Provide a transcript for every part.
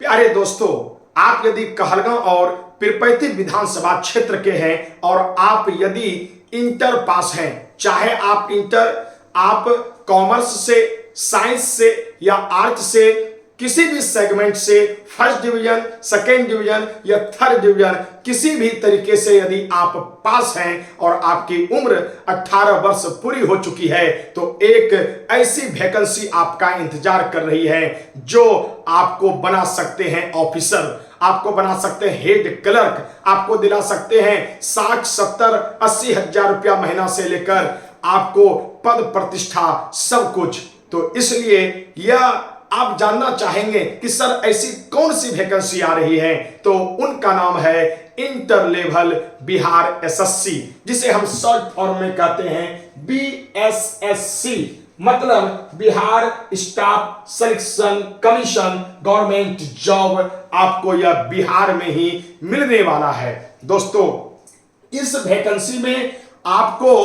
प्यारे दोस्तों, आप यदि कहलगांव और पीरपैंती विधानसभा क्षेत्र के हैं और आप यदि इंटर पास हैं, चाहे आप कॉमर्स से, साइंस से या आर्ट से, किसी भी सेगमेंट से, फर्स्ट डिवीजन, सेकेंड डिवीजन या थर्ड डिवीजन, किसी भी तरीके से यदि आप पास हैं और आपकी उम्र 18 वर्ष पूरी हो चुकी है, तो एक ऐसी वैकेंसी आपका इंतजार कर रही है जो आपको बना सकते हैं ऑफिसर, आपको बना सकते हैं हेड क्लर्क, आपको दिला सकते हैं 60, 70, 80 हजार रुपया महीना से लेकर आपको पद प्रतिष्ठा सब कुछ। तो इसलिए यह आप जानना चाहेंगे कि सर ऐसी कौन सी वैकेंसी आ रही है, तो उनका नाम है इंटर लेवल बिहार एसएससी, जिसे हम शॉर्ट फॉर्म में कहते हैं बीएसएससी, मतलब Bihar staff selection commission government job. आपको यह बिहार में ही मिलने वाला है। दोस्तों, इस वैकेंसी में आपको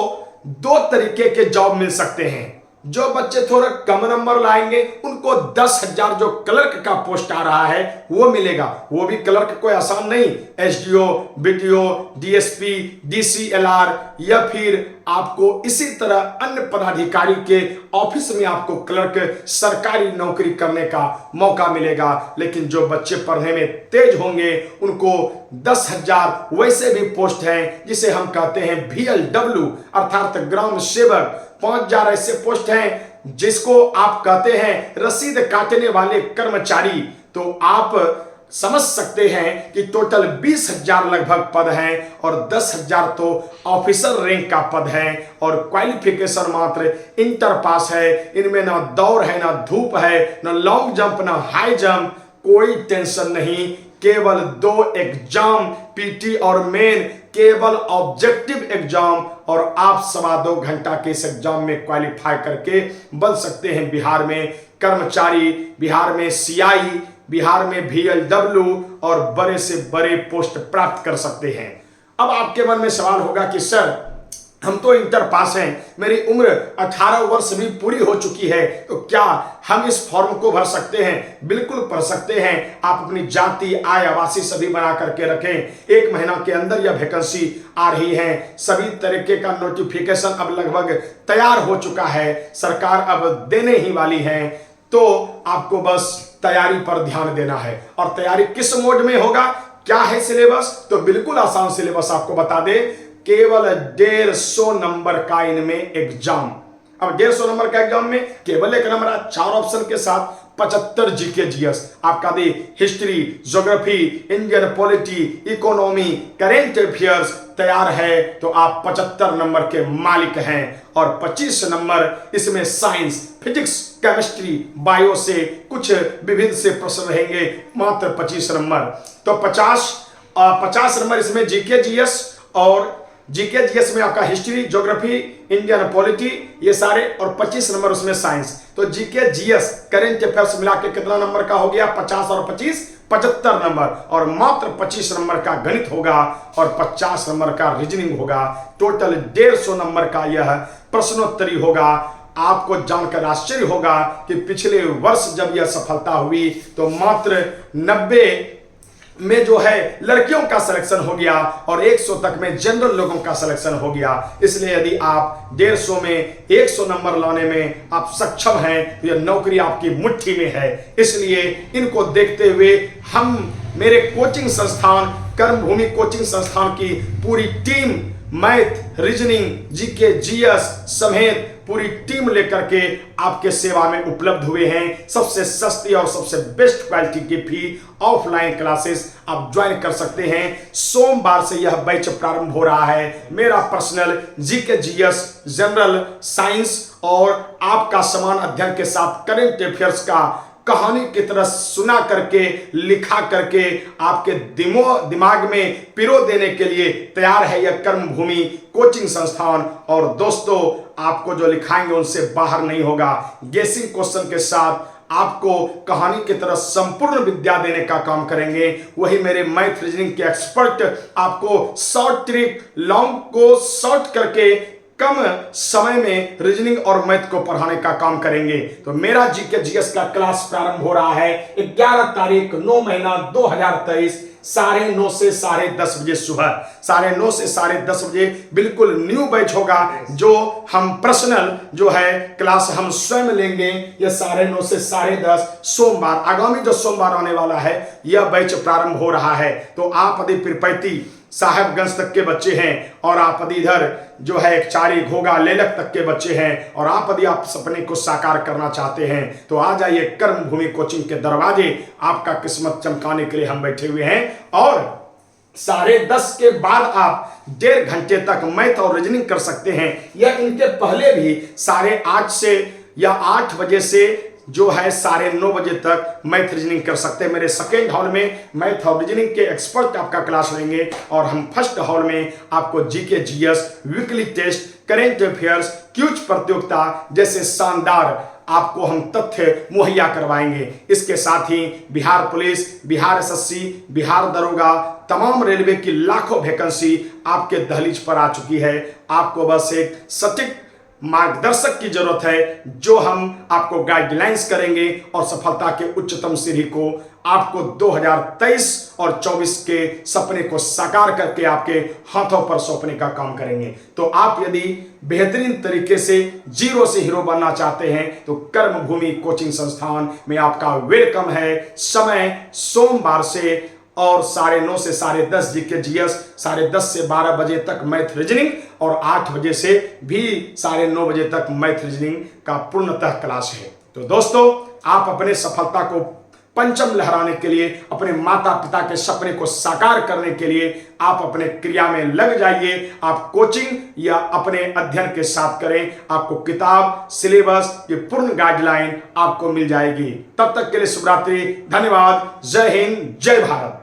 दो तरीके के जॉब मिल सकते हैं। जो बच्चे थोड़ा कम नंबर लाएंगे उनको 10,000 जो क्लर्क का पोस्ट आ रहा है वो मिलेगा। वो भी क्लर्क कोई आसान नहीं, एसडीओ, बीटीओ, डीएसपी, डीसीएलआर या फिर आपको इसी तरह अन्य पदाधिकारी के ऑफिस में आपको क्लर्क सरकारी नौकरी करने का मौका मिलेगा। लेकिन जो बच्चे पढ़ने में तेज होंगे उनको 10,000 वैसे भी पोस्ट हैं जिसे हम कहते हैं VLW अर्थात ग्राम सेवक। 5,000 ऐसे पोस्ट हैं जिसको आप कहते हैं रसीद काटने वाले कर्मचारी। तो आप समझ सकते हैं कि टोटल 20,000 लगभग पद हैं और 10,000 तो ऑफिसर रैंक का पद है और क्वालिफिकेशन मात्र इंटर पास है। इनमें ना दौड़ है, ना धूप है, ना लॉन्ग जंप, ना हाई जंप, कोई टेंशन नहीं। केवल 2 एग्जाम, पीटी और मेन, केवल ऑब्जेक्टिव एग्जाम, और आप 2.25 घंटा के इस एग्जाम में क्वालिफाई करके बन सकते हैं बिहार में कर्मचारी, बिहार में सीआई, बिहार में VLW और बड़े से बड़े पोस्ट प्राप्त कर सकते हैं। अब आपके मन में सवाल होगा कि सर हम तो इंटर पास हैं, मेरी उम्र 18 वर्ष भी पूरी हो चुकी है, तो क्या हम इस फॉर्म को भर सकते हैं? बिल्कुल भर सकते हैं। आप अपनी जाति, आय, आवासी सभी बना करके रखें। 1 महीना के अंदर यह वैकेंसी आ रही है। सभी तरीके का नोटिफिकेशन अब लगभग तैयार हो चुका है, सरकार अब देने ही वाली है। तो आपको बस तैयारी पर ध्यान देना है। और तैयारी किस मोड में होगा, क्या है सिलेबस? तो बिल्कुल आसान सिलेबस आपको बता दे। केवल 150 नंबर का इनमें एग्जाम। अब 150 नंबर का एग्जाम में केवल एक नंबर 4 ऑप्शन के साथ 75 जीके जीएस आपका दे, history, geography, Indian polity, economy, current affairs तैयार है तो आप 75 नंबर के मालिक हैं। और 25 नंबर इसमें साइंस, फिजिक्स, केमिस्ट्री, बायो से कुछ विभिन्न से प्रश्न रहेंगे, मात्र 25 नंबर। तो 50 नंबर इसमें जीके जीएस, और जीके जीएस में आपका हिस्ट्री, ज्योग्राफी, इंडियन पॉलिटी ये सारे, और 25 नंबर उसमें साइंस। तो जीके जीएस करेंट अफेयर्स मिला के कितना नंबर का हो गया? 50 और 25 75 नंबर, और मात्र 25 नंबर का गणित होगा और 50 नंबर का रीजनिंग होगा। टोटल 150 नंबर का यह प्रश्नोत्तरी होगा। आपको जानकर आश्चर्य होगा कि पिछले वर्ष जब यह सफलता हुई तो मात्र 90 में जो है लड़कियों का सिलेक्शन हो गया और 100 तक में जनरल लोगों का सिलेक्शन हो गया। इसलिए यदि आप 150 में 100 नंबर लाने में आप सक्षम हैं तो यह नौकरी आपकी मुट्ठी में है। इसलिए इनको देखते हुए हम मेरे कोचिंग संस्थान कर्मभूमि कोचिंग संस्थान की पूरी team math, reasoning, GK GS समेत पूरी टीम लेकर के आपके सेवा में उपलब्ध हुए हैं। सबसे सस्ती और सबसे बेस्ट क्वालिटी की फी ऑफलाइन क्लासेस आप ज्वाइन कर सकते हैं। सोमवार से यह बैच प्रारंभ हो रहा है। मेरा personal GK GS, general science और आपका समान अध्ययन के साथ करेंट अफेयर्स का कहानी की तरह सुना करके, लिखा करके आपके दिमाग में पिरो देने के लिए तैयार है यह कर्मभूमि कोचिंग संस्थान। और दोस्तों, आपको जो लिखाएंगे उनसे बाहर नहीं होगा। गेसिंग क्वेश्चन के साथ आपको कहानी की तरह संपूर्ण विद्या देने का काम करेंगे। वही मेरे मैथ रीजनिंग के एक्सपर्ट आपको शॉर्ट ट्रिक, लॉन्ग को शॉर्ट करके कम समय में रीजनिंग और मैथ को पढ़ाने का काम करेंगे। तो मेरा जीके जीएस का क्लास प्रारंभ हो रहा है 11 तारीख 9 महीना 2023 9:30 से 10:30 बजे सुबह। 9:30 से 10:30 बजे बिल्कुल न्यू बैच होगा, जो हम पर्सनल जो है क्लास हम स्वयं लेंगे। ये 9:30 से 10:30 सोमवार, आगामी जो सोमवार आने वाला है, यह बैच प्रारंभ हो रहा है। तो आप यदि पीरपैती साहेबगंज तक के बच्चे हैं और आप यदि इधर जो है चारी घोगा लेलक तक के बच्चे हैं और आप यदि आप सपने को साकार करना चाहते हैं तो आ जाइए कर्म भूमि कोचिंग के दरवाजे, आपका किस्मत चमकाने के लिए हम बैठे हुए हैं। और 10:30 के बाद आप 1.5 घंटे तक मैथ और रीजनिंग कर सकते हैं, या इनके पहले भी 8:30 से या 8 बजे से जो है 9:30 बजे तक मैथ रीजनिंग कर सकते हैं। मेरे सेकेंड हॉल में मैथ और रीजनिंग के एक्सपर्ट आपका क्लास लेंगे और हम फर्स्ट हॉल में आपको GK GS, weekly test, current affairs, quiz प्रतियोगिता जैसे शानदार आपको हम तथ्य मुहैया करवाएंगे। इसके साथ ही बिहार पुलिस, बिहार एसएससी, बिहार दरोगा, तमाम रेलवे की लाखों वैकेंसी आपके दहलीज पर आ चुकी है। आपको बस एक सटीक मार्गदर्शक की जरूरत है, जो हम आपको गाइडलाइंस करेंगे और सफलता के उच्चतम सीढ़ी को आपको 2023 और 24 के सपने को साकार करके आपके हाथों पर सौंपने का काम करेंगे। तो आप यदि बेहतरीन तरीके से जीरो से हीरो बनना चाहते हैं तो कर्म भूमि कोचिंग संस्थान में आपका वेलकम है। समय सोमवार से और 9:30 से 10:30 जीके जीएस, 10:30 से 12 बजे तक मैथ रीजनिंग और 8 बजे से भी 9:30 बजे तक मैथ रीजनिंग का पूर्णतः क्लास है। तो दोस्तों, आप अपने सफलता को पंचम लहराने के लिए, अपने माता पिता के सपने को साकार करने के लिए आप अपने क्रिया में लग जाइए। आप कोचिंग या अपने अध्ययन के साथ करें, आपको किताब, सिलेबस की पूर्ण गाइडलाइन आपको मिल जाएगी। तब तक के लिए शुभ रात्रि, धन्यवाद, जय हिंद, जय भारत।